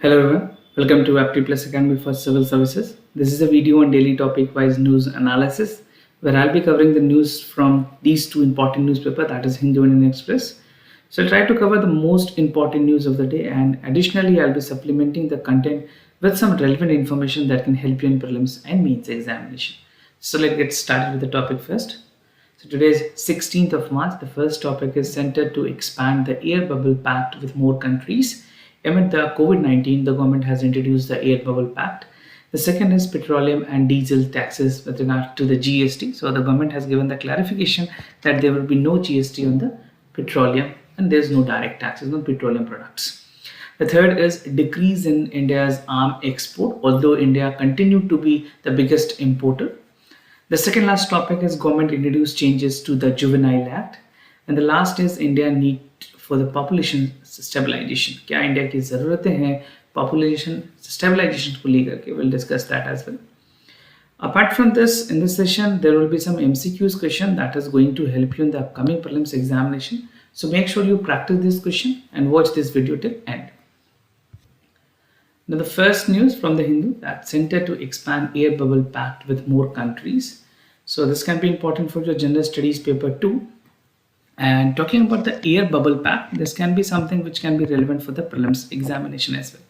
Hello everyone, welcome to Apti Plus Academy for Civil Services. This is a video on daily topic-wise news analysis where I'll be covering the news from these two important newspapers, that is Hindu and Indian Express. So I'll try to cover the most important news of the day, and additionally I'll be supplementing the content with some relevant information that can help you in prelims and mains examination. So let's get started with the topic first. So today is 16th of March. The first topic is centered to expand the air bubble pact with more countries. Amid the COVID-19, the government has introduced the Air Bubble Pact. The second is petroleum and diesel taxes with regard to the GST. So the government has given the clarification that there will be no GST on the petroleum and there's no direct taxes on petroleum products. The third is decrease in India's arm export, although India continued to be the biggest importer. The second last topic is government introduced changes to the Juvenile Act. And the last is India need for the population stabilization. क्या India की ज़रूरतें हैं population stabilization को लेकर के? We'll discuss that as well. Apart from this, in this session, there will be some MCQs question that is going to help you in the upcoming prelims examination. So make sure you practice this question and watch this video till end. Now the first news from the Hindu, that centered to expand air bubble pact with more countries. So this can be important for your general studies paper 2. And talking about the air bubble pact, this can be something which can be relevant for the prelims examination as well.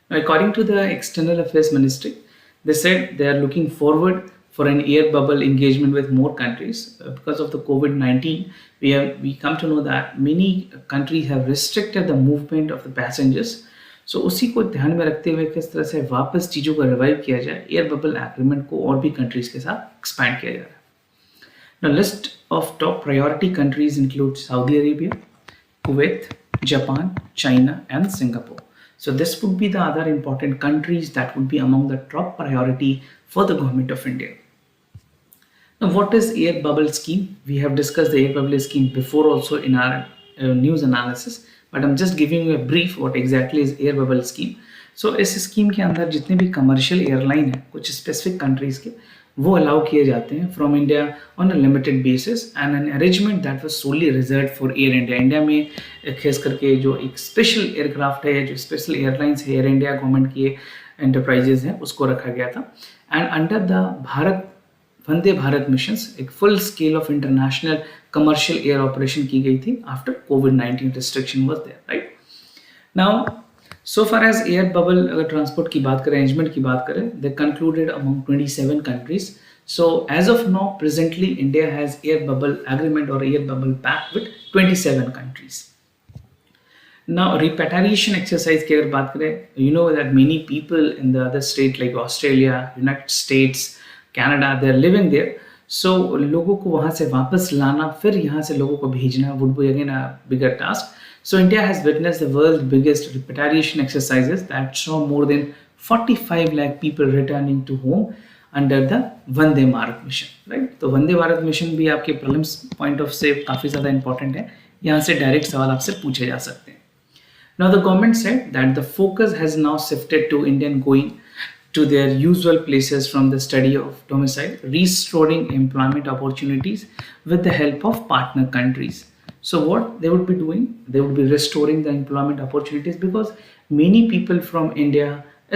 Now, according to the External Affairs Ministry, they said they are looking forward for an air bubble engagement with more countries. Because of the COVID-19, we come to know that many countries have restricted the movement of the passengers. So उसी को ध्यान में रखते हुए किस तरह से वापस चीज़ों को रिवाइव किया जाए, एयर बबल एग्रीमेंट को और भी कंट्रीज के साथ एक्सपैंड किया जा रहा है. Now, list of top priority countries include Saudi Arabia, Kuwait, Japan, China, and Singapore. So this would be the other important countries that would be among the top priority for the government of India. Now, what is air bubble scheme? We have discussed the air bubble scheme before also in our news analysis, but I'm just giving you a brief what exactly is air bubble scheme. So इस scheme के अंदर जितने भी commercial airline है कुछ specific countries के वो allow किए जाते हैं from India on a limited basis and an arrangement that was solely reserved for Air India. India में खास करके जो एक स्पेशल एयरक्राफ्ट है, जो स्पेशल एयरलाइंस है, एयर इंडिया गवर्नमेंट की एंटरप्राइजेज हैं, उसको रखा गया था. And under the Bharat Vande Bharat mission एक full scale of international commercial air operation की गई थी आफ्टर कोविड-19 restriction was there, right. Now so far as air bubble अगर ट्रांसपोर्ट की बात करें, अरेंजमेंट की बात करें, they concluded among 27 countries. So as of now, presently India has air bubble agreement or air bubble pact with 27 countries. Now repatriation exercise की अगर बात करें, you know that many people in the other state like Australia, United States, Canada, they are living there. So लोगों को वहाँ से वापस लाना, फिर यहाँ से लोगों को भेजना would be again a bigger task. So India has witnessed the world's biggest repatriation exercises that saw more than 45 lakh people returning to home under the Vande Bharat mission, right? तो वंदे भारत मिशन भी आपके prelims point of से काफ़ी ज़्यादा important है. यहाँ से direct सवाल आपसे पूछे जा सकते हैं. Now the government said that the focus has now shifted to Indian going to their usual places from the study of domicile, restoring employment opportunities with the help of partner countries. So what they would be doing, they would be restoring the employment opportunities because many people from India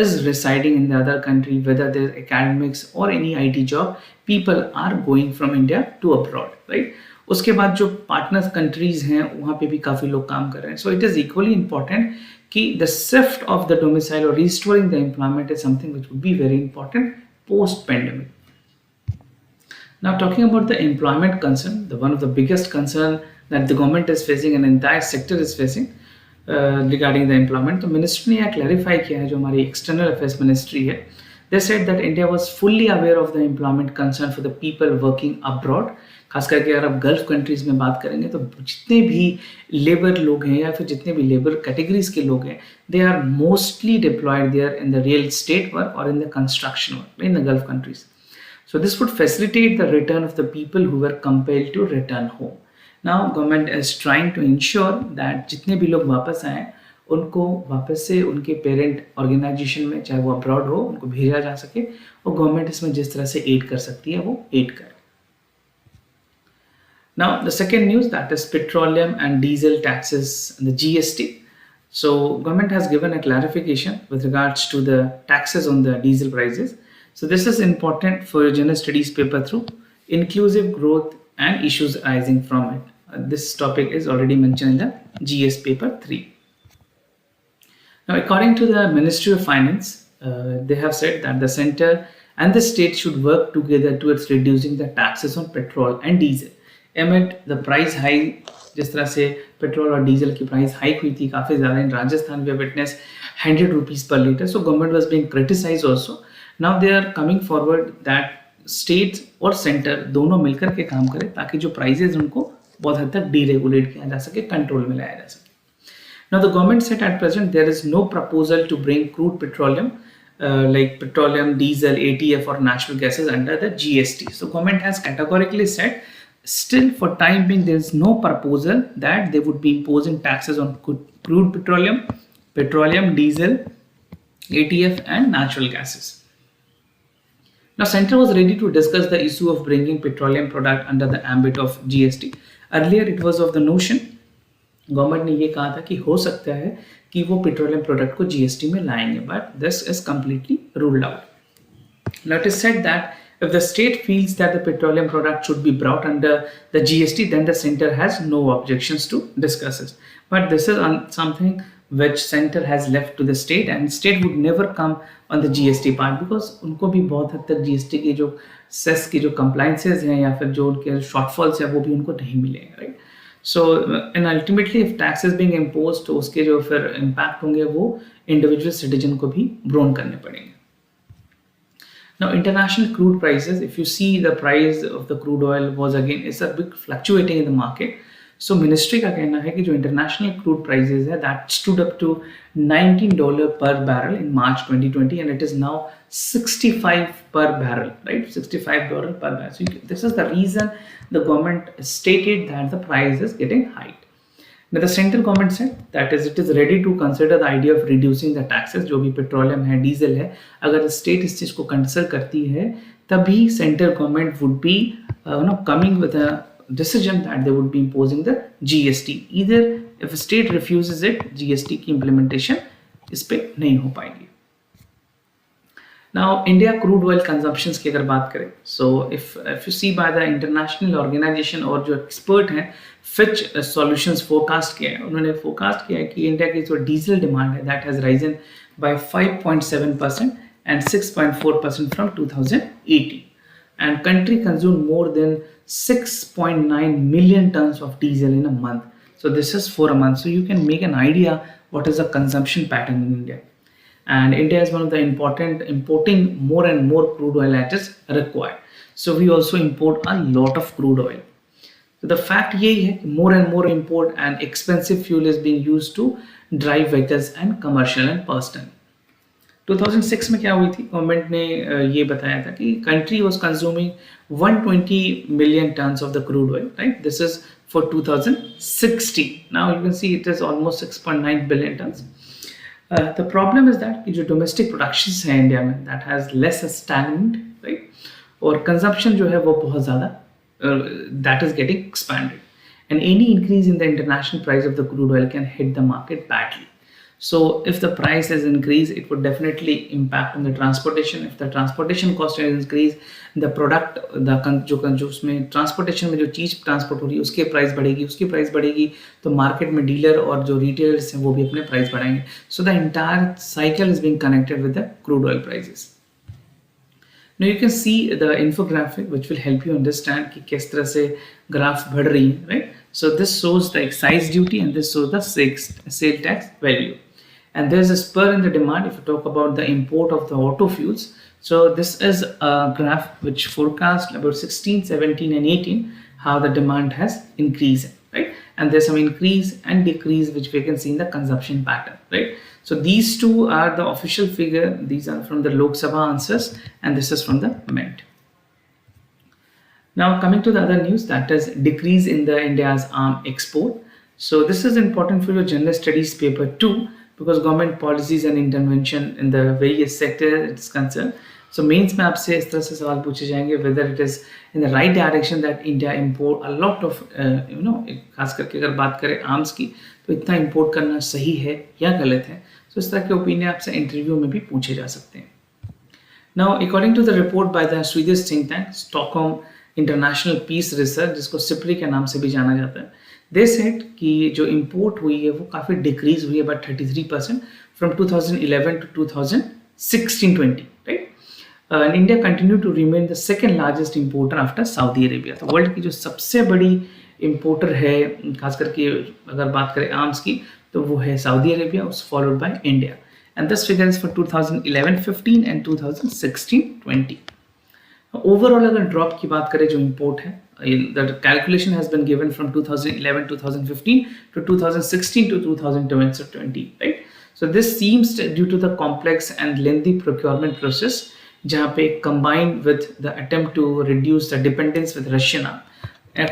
is residing in the other country, whether they're academics or any IT job, people are going from India to abroad, right? उसके बाद जो partner countries हैं वहाँ पे भी काफ़ी लोग काम कर रहे हैं. So it is equally important कि the shift of the domicile or restoring the employment is something which would be very important post-pandemic. Now talking about the employment concern, the one of the biggest concern that the government is facing and entire sector is facing regarding the employment, तो ministry ने यह clarify किया है, जो हमारी external affairs ministry है. They said that India was fully aware of the employment concern for the people working abroad. खास करके अगर आप गल्फ कंट्रीज में बात करेंगे तो जितने भी लेबर लोग हैं या फिर जितने भी लेबर कैटेगरीज के लोग हैं, they are mostly deployed there in the real estate work और in the construction work in the Gulf countries. So this would facilitate the return of the people who were compelled to return home. Now government is trying to ensure that जितने भी लोग वापस आए उनको वापस से उनके पेरेंट ऑर्गेनाइजेशन में, चाहे वो अब्रॉड हो, उनको भेजा जा सके और गवर्नमेंट इसमें जिस तरह से एड कर सकती है वो एड करे. Now the second news, that is petroleum and diesel taxes and the GST. So government has given a clarification with regards to the taxes on the diesel prices. So this is important for your general studies paper through inclusive growth and issues arising from it. This topic is already mentioned in the GS paper 3. Now, according to the Ministry of Finance, they have said that the center and the state should work together towards reducing the taxes on petrol and diesel. Amid the price hike, जिस तरह से petrol और diesel की price hike हुई थी काफ़ी ज़्यादा in Rajasthan we witness 100 rupees per liter. So government was being criticized also. Now they are coming forward that states और सेंटर दोनों मिलकर के काम करें ताकि जो प्राइजेज उनको बहुत हद तक डीरेगुलेट किया जा सके, कंट्रोल में लाया जा सके. Now, the government said at present there is no proposal to bring crude petroleum like petroleum, diesel, ATF or natural gases under the GST. So, government has categorically said still for time being there is no proposal that they would be imposing taxes on crude petroleum, diesel, ATF and natural gases. Now, Centre was ready to discuss the issue of bringing petroleum product under the ambit of GST. Earlier, it was of the notion government ने ये कहा था कि हो सकता है कि वो पेट्रोलियम प्रोडक्ट को जीएसटी में लाएंगे, but this is completely ruled out. Now it is said that if the state feels that the petroleum product should be brought under the GST, then the center has no objections to discuss it. But this is something which center has left to the state, and state would never come on the GST part because उनको भी बहुत हद तक GST के जो cess की जो compliances हैं या फिर जो उनके shortfalls हैं वो भी उनको नहीं मिलेंगे, right. So and ultimately if tax is being imposed तो उसके जो फिर impact होंगे वो individual citizen को भी brown करने पड़ेंगे. Now international crude prices, if you see the price of the crude oil was again is a big fluctuating in the market. So ministry का कहना है कि जो international crude prices है that stood up to $19 per barrel in March 2020 and it is now 65 per barrel, right? $65 per barrel. So this is the reason the government stated that the price is getting hiked. Now the central government said that is it is ready to consider the idea of reducing the taxes. जो भी petroleum है, diesel है, अगर state इस चीज को consider करती है तभी central government would be coming with a decision that they would be imposing the GST. Either if a state refuses it, GST की implementation इस पे नहीं हो पाएगी. Now India crude oil consumptions की अगर बात करें, so if you see by the international organization और जो expert हैं Fitch Solutions forecast किया है, उन्होंने forecast किया है कि इंडिया की जो डीजल डिमांड है that has risen by 5.7% and 6.4% from 2018 and country consumed more than 6.9 million tons of diesel in a month. So this is for a month, so you can make an idea what is the consumption pattern in India. And India is one of the important importing more and more crude oil as is required. So we also import a lot of crude oil. So the fact यही है कि more and more import and expensive fuel is being used to drive vehicles and commercial and personal. 2006 में क्या हुई थी, government ने ये बताया था कि country was consuming 120 million tons of the crude oil, right? This is for 2016. Now you can see it is almost 6.9 billion tons. The problem is that जो domestic productions है इंडिया में that has less stagnant, right? और consumption जो है वो बहुत ज़्यादा that is getting expanded, and any increase in the international price of the crude oil can hit the market badly. So if the price is increased, it would definitely impact on the transportation. If the transportation cost is increased, the product जो उसमें transportation में जो चीज़ transport हो रही है उसके price बढ़ेगी तो मार्केट में डीलर और जो रिटेलर्स हैं वो भी अपने प्राइस बढ़ाएंगे. So the entire cycle is being connected with the crude oil prices. Now you can see the infographic which will help you understand कि किस तरह से ग्राफ बढ़ रही है, right? So this shows the excise duty and this shows the sale tax value. And there's a spur in the demand if you talk about the import of the auto fuels. So this is a graph which forecasts about 16, 17 and 18 how the demand has increased, right? And there's some increase and decrease which we can see in the consumption pattern, right? So these two are the official figure. These are from the Lok Sabha answers and this is from the Mint. Now coming to the other news, that is decrease in the India's arm export. So this is important for your general studies paper 2 because government policies and intervention in the various sectors it's concerned. So mains में आपसे इस तरह से सवाल पूछे जाएंगे whether it is in the right direction that India import a lot of खास करके अगर बात करें आर्म्स की तो इतना इम्पोर्ट करना सही है या गलत है. सो इस तरह के ओपिनियन आपसे इंटरव्यू में भी पूछे जा सकते हैं. Now, according to the report by the Swedish think tank Stockholm International Peace Research, जिसको सिप्री के नाम से भी जाना जाता है, they said कि जो import हुई है वो काफ़ी decrease हुई है by 33% from 2011 to 2016-20, right? And India continued to remain the second largest importer after Saudi Arabia. तो वर्ल्ड की जो सबसे बड़ी importer है, खास करके अगर बात करें आर्म्स की, तो वो है Saudi Arabia, followed by India. And this figure is for 2011-15 and 2016-20. Overall अगर ड्रॉप की बात करें जो इंपोर्ट है, the calculation has been given from 2011-2015 to 2016-2020, right? So this seems due to the complex and lengthy procurement process, जहाँ पे combined with the attempt to reduce the dependence with Russian.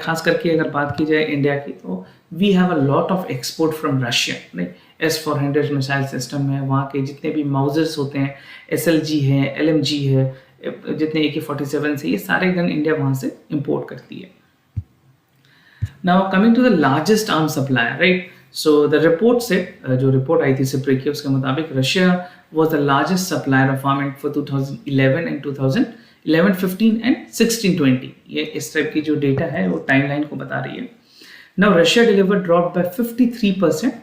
खास करके अगर बात की जाए इंडिया की तो we have a lot of export from Russia, नहीं S-400 मिसाइल सिस्टम है, वहाँ के जितने भी माउजर्स होते हैं, SLG है, LMG है, जितने AK-47 से, ये सारे गन इंडिया वहाँ से इंपोर्ट करती है. Now coming to the largest arm supplier, right? So the report से जो रिपोर्ट आई थी सिप्री की, उसके मुताबिक Russia was the largest supplier of armament for 2011 and 2011-15 and 16-20. ये इस टाइप की जो डेटा है वो टाइमलाइन को बता रही है. Now Russia delivered dropped by 53%,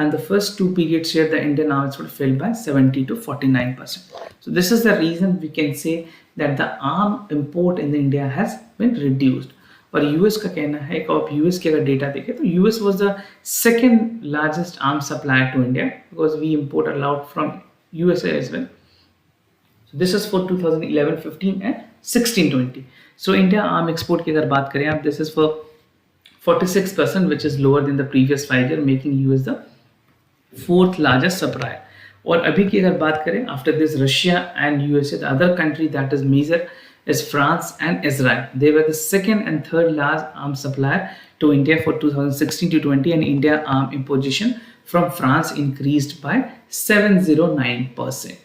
and the first two periods here the Indian arms would fell by 70 to 49%. So this is the reason we can say that the arm import in India has been reduced. और US का कहना है कि आप US के अगर data देखें तो US was the second largest arm supplier to India because we import a lot from USA as well. So this is for 2011-15 and 16-20. So India arm export की अगर बात करें आप, this is for 46%, which is lower than the previous 5 year, making US the fourth largest supplier. और अभी की अगर बात करें, after this Russia and USA, the other country that is major is France and Israel. They were the second and third large arm supplier to India for 2016-20, and India arm importation from France increased by 709%.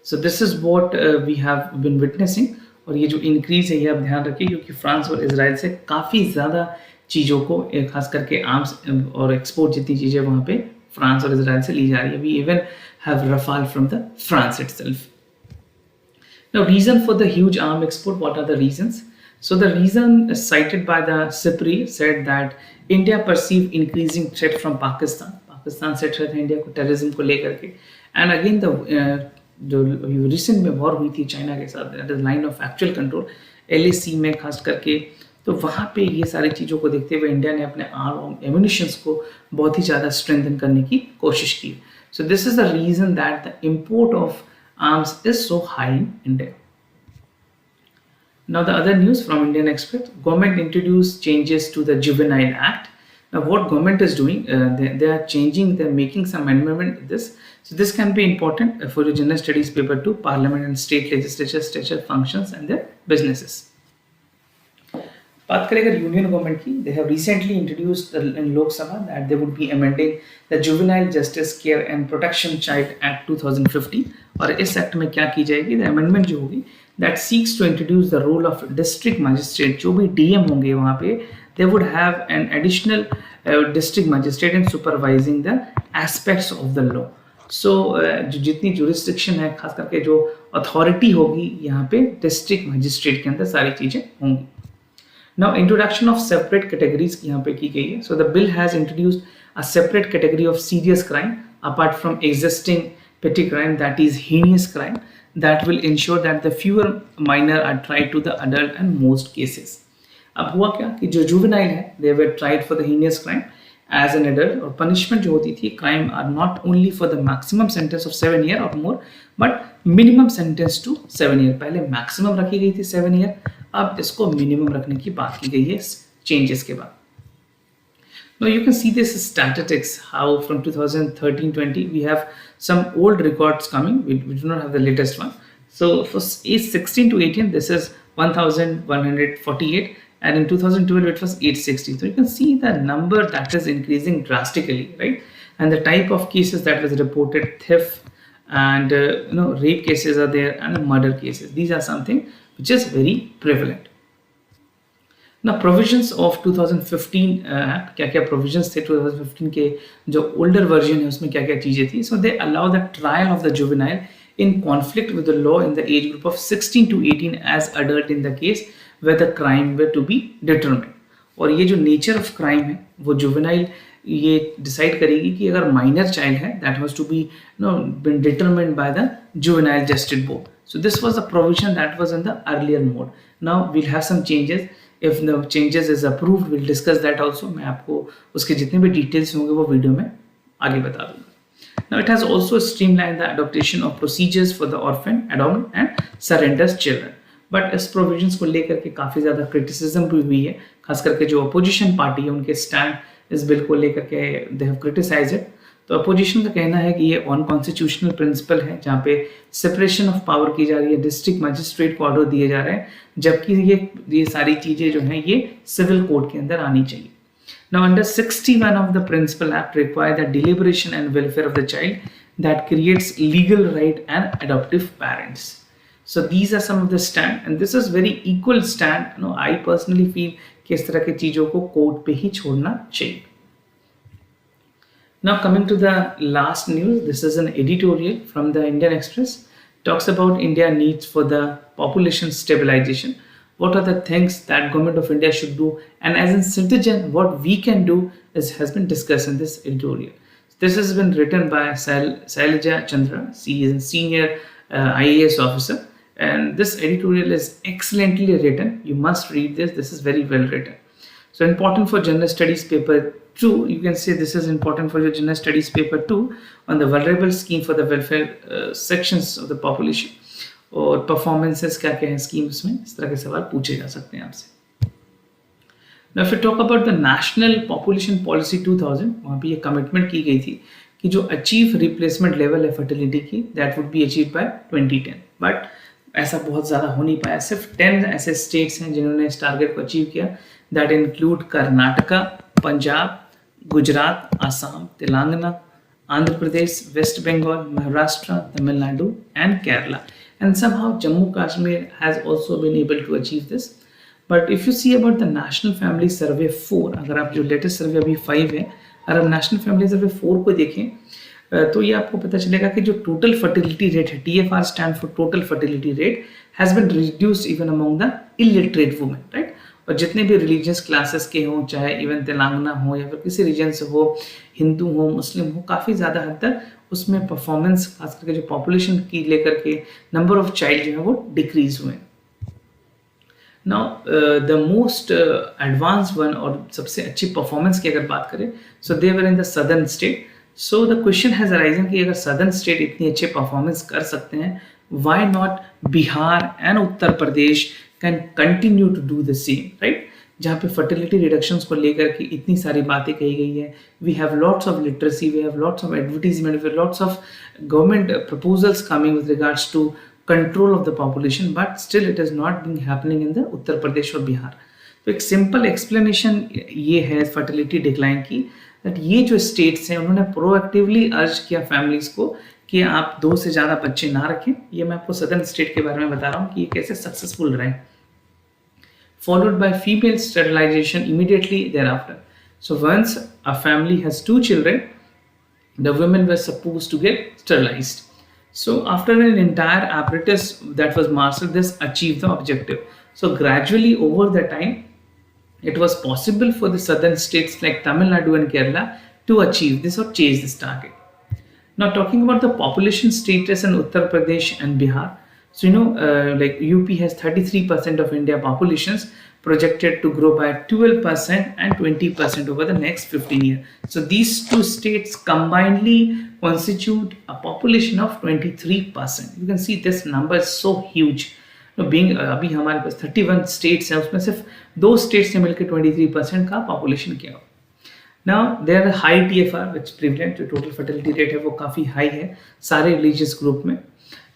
So this is what we have been witnessing. और ये जो increase है ये आप ध्यान रखिए क्योंकि France और इसराइल से काफ़ी ज़्यादा चीज़ों को खास करके आर्म्स और एक्सपोर्ट जितनी चीज़ें वहाँ पे फ्रांस और इसराइल से ली जा रही है. We even have Rafale from the France itself. Now reason for the huge arm export, what are the reasons? So the reason cited by the SIPRI said that India perceived increasing threat from Pakistan. Pakistan से threat है India को terrorism को लेकर के. And again the जो recent में war हुई थी चाइना के साथ, that is line of actual control LAC में खास करके, तो वहाँ पे ये सारी चीज़ों को देखते हुए इंडिया ने अपने आर्म एम्यूनिशंस को बहुत ही ज़्यादा स्ट्रेंथन करने की कोशिश की. So this is the reason that the import of arms is so high in India. Now the other news from Indian Express, government introduced changes to the Juvenile Act. Now what government is doing, they are changing, they are making some amendment to this. So this can be important for your general studies paper 2, parliament and state legislature, state functions and their businesses. बात करें अगर union government की, they have recently introduced in Lok Sabha that they would be amending the Juvenile Justice Care and Protection Child Act 2015. और इस act में क्या की जाएगी, the amendment जो होगी that seeks to introduce the role of district magistrate. जो भी DM होंगे वहाँ पे they would have an additional district magistrate in supervising the aspects of the law. So जो जितनी jurisdiction है, खास करके जो authority होगी यहाँ पे district magistrate के अंदर सारी चीज़ें होंगी. Now introduction of separate categories यहाँ पे की गई है. So the bill has introduced a separate category of serious crime apart from existing petty crime, that is heinous crime, that will ensure that the fewer minor are tried to the adult and most cases. अब हुआ क्या कि जो juvenile है they were tried for the heinous crime as an adult, और punishment जो होती थी crime are not only for the maximum sentence of 7 year or more but minimum sentence to 7 year. पहले maximum रखी गई थी 7 year, अब इसको minimum रखने की बात की गई है changes के बाद. Now you can see this statistics how from 2013-20 we have some old records coming. We do not have the latest one. So for age 16 to 18 this is 1148 and in 2012 it was 860. So you can see the number that is increasing drastically, right? And the type of cases that was reported, theft, and rape cases are there, and murder cases. These are something which is very prevalent. ना provisions of 2015 act, क्या क्या provisions थे 2015 के जो older version है उसमें क्या क्या चीज़ें थी. So they allow the trial of the juvenile in conflict with the law in the age group of 16 to 18 as adult in the case where the crime were to be determined. और ये जो nature of crime है वो juvenile ये decide करेगी कि अगर minor child है that has to be been determined by the juvenile justice board. So this was the provision that was in the earlier mode. Now we'll have some changes. If the changes is approved will discuss that also. मैं आपको उसके जितने भी details होंगे वो video में आगे बता दूंगा. Now it has also streamlined the adaptation of procedures for the orphan, adopted and surrendered children. But इस provisions को लेकर के काफ़ी ज़्यादा criticism भी हुई है, खास करके जो opposition party है उनके stand इस बिल को लेकर के they have criticized it. तो opposition का कहना है कि ये unconstitutional principle है जहाँ पे separation of power की जा रही है, district magistrate को order दिए जा रहे हैं, जबकि ये सारी चीज़ें जो हैं ये civil court के अंदर आनी चाहिए. Now, under 61 of the Principal Act require the deliberation and welfare of the child that creates legal right and adoptive parents. So these are some of the stand, and this is very equal stand. I personally feel कि इस तरह की चीजों को court पे ही छोड़ना चाहिए. Now coming to the last news, this is an editorial from the Indian Express. Talks about India needs for the population stabilization. What are the things that government of India should do, and as a citizen what we can do has been discussed in this editorial. This has been written by Sailaja Chandra. She is a senior IAS officer, and this editorial is excellently written. You must read this. This is very well written. So important for general studies paper 2. You can say this is important for your general studies paper 2 on the vulnerable scheme for the welfare sections of the population. और performances क्या क्या है schemes में, इस तरह के सवाल पूछे जा सकते हैं आपसे. Now if we talk about the national population policy 2000, वहाँ पे ये कमिटमेंट की गई थी कि जो अचीव रिप्लेसमेंट लेवल है फर्टिलिटी की that would be achieve by 2010. But ऐसा बहुत ज़्यादा हो नहीं पाया. सिर्फ 10 ऐसे स्टेट्स हैं जिन्होंने इस टारगेट को अचीव किया. That include Karnataka, Punjab, Gujarat, Assam, Telangana, Andhra Pradesh, west Bengal, Maharashtra, Tamil Nadu and Kerala. And somehow Jammu Kashmir has also been able to achieve this. But if you see about the National Family Survey 4, अगर आप जो लेटेस्ट सर्वे अभी 5 है, अगर आप नेशनल फैमिली सर्वे 4 को देखें तो ये आपको पता चलेगा कि जो टोटल फर्टिलिटी रेट है, TFR stand for total fertility rate, has been reduced even among the illiterate women, right. और जितने भी रिलीजियस क्लासेस के हों, चाहे इवन तेलंगाना हो या फिर किसी रीजन से हो, हिंदू हो, मुस्लिम हो, काफ़ी ज़्यादा हद तक उसमें परफॉर्मेंस खास करके जो पॉपुलेशन की लेकर के नंबर ऑफ चाइल्ड जो है वो डिक्रीज हुए. Now the most advance one और सबसे अच्छी परफॉर्मेंस की अगर बात करें, so they were in the southern state. So the question has arisen कि अगर सदर्न स्टेट इतनी अच्छे परफॉर्मेंस कर सकते हैं, why not Bihar and Uttar Pradesh can continue to do the same, right. जहाँ पे फर्टिलिटी रिडक्शंस को लेकर के इतनी सारी बातें कही गई है. We have lots of literacy, we have lots of advertisement, we lots of government proposals coming with regards to control of the population, but still it is not being happening in the Uttar Pradesh और बिहार. तो एक simple explanation ये है fertility decline की, that ये जो states हैं उन्होंने प्रोएक्टिवली अर्ज किया फैमिलीज को कि आप 2 से ज़्यादा बच्चे ना रखें. ये मैं आपको सदर्न स्टेट के बारे में बता रहा हूँ कि ये कैसे सक्सेसफुल रहे. Followed by female sterilization immediately thereafter. So once a family has 2 children, the women were supposed to get sterilized. So after an entire apparatus that was mastered, this achieved the objective. So gradually over the time, it was possible for the southern states like Tamil Nadu and Kerala to achieve this or chase this target. Now talking about the population status in Uttar Pradesh and Bihar. So like UP has 33% of India populations, projected to grow by 12% and 20% over the next 15 years. So these 2 states combinedly constitute a population of 23%. You can see this number is so huge. Being अभी हमारे पास 31 states हैं, उसमें सिर्फ 2 states से मिलकर 23% का population किया. Now there are high TFR which prevalent, जो total fertility rate है वो काफ़ी high है सारे religious group में.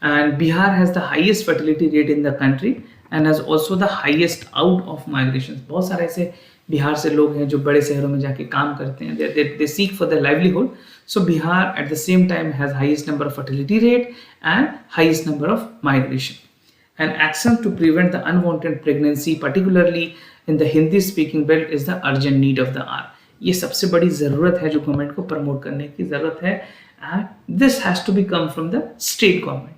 And Bihar has the highest fertility rate in the country and has also the highest out of migrations. बहुत सारे ऐसे बिहार से लोग हैं जो बड़े शहरों में जाके काम करते हैं, they seek for their livelihood. So Bihar at the same time has highest number of fertility rate and highest number of migration. And action to prevent the unwanted pregnancy, particularly in the Hindi speaking belt, is the urgent need of the hour. ये सबसे बड़ी ज़रूरत है जो government को promote करने की ज़रूरत है, and this has to be come from the state government.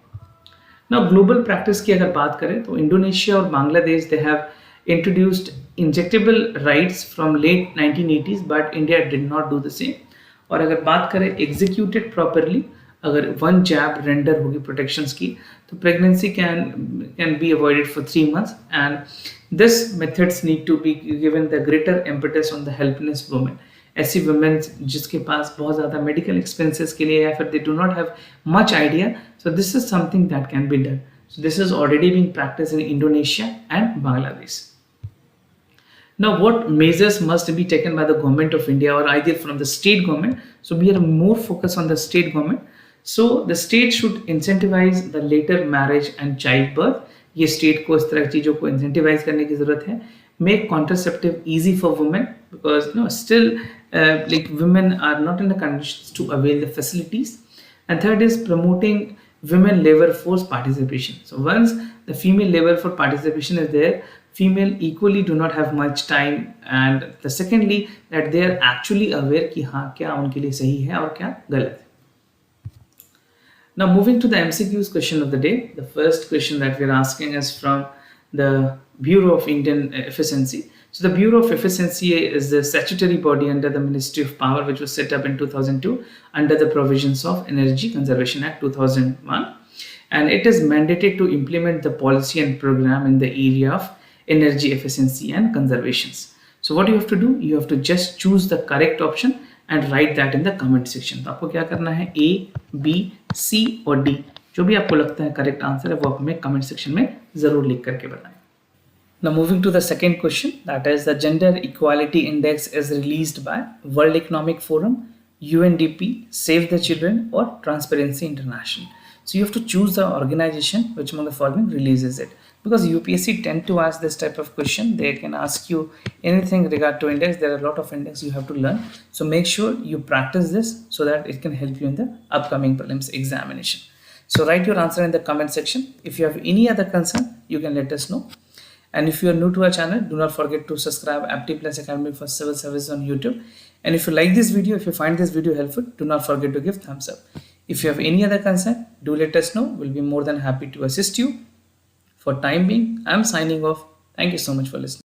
Now global practice की अगर बात करें तो इंडोनेशिया और Bangladesh they have introduced injectable rights from late 1980s, but India did not do the same. और अगर बात करें एग्जीक्यूटेड प्रॉपरली, अगर वन जैब रेंडर होगी प्रोटेक्शंस की, तो pregnancy can be avoided for 3 months, and this methods need to be given the greater एम्पटस on the helpless women. ऐसी women जिसके पास बहुत ज़्यादा मेडिकल एक्सपेंसेस के लिए या फिर they do not have much idea, so this is something that can be done. So this is already being practice in Indonesia and Bangladesh. Now, what measures must be taken by the government of India or either from the state government? So we are more focused on the state government. So the state should incentivize the later marriage and childbirth. ये state को इस तरह चीज़ों को incentivize करने की ज़रूरत है. Make contraceptive easy for women because still like women are not in the conditions to avail the facilities. And third is promoting women labor force participation. So once the female labor force participation is there, female equally do not have much time, and the secondly that they are actually aware कि हाँ क्या उनके लिए सही है और क्या गलत है. Now moving to the MCQs question of the day, the first question that we are asking is from the Bureau of Indian Efficiency. So the Bureau of Efficiency is the statutory body under the Ministry of Power which was set up in 2002 under the provisions of Energy Conservation Act 2001, and it is mandated to implement the policy and program in the area of energy efficiency and conservations. So what you have to do, you have to just choose the correct option and write that in the comment section. तो आपको क्या करना है, A, B, C और D जो भी आपको लगता है करेक्ट आंसर है वो आप हमें कमेंट सेक्शन में जरूर लिख करके बताएं. Now moving to the second question, that is the Gender Equality Index is released by World Economic Forum, UNDP, Save the Children or Transparency International. So you have to choose the organization which among the following releases it. Because UPSC tend to ask this type of question, they can ask you anything regard to index. There are a lot of index you have to learn. So make sure you practice this so that it can help you in the upcoming prelims examination. So write your answer in the comment section. If you have any other concern, you can let us know. And if you are new to our channel, do not forget to subscribe Apti Plus Academy for Civil Service on YouTube. And if you like this video, if you find this video helpful, do not forget to give thumbs up. If you have any other concern, do let us know. We'll be more than happy to assist you. For time being, I'm signing off. Thank you so much for listening.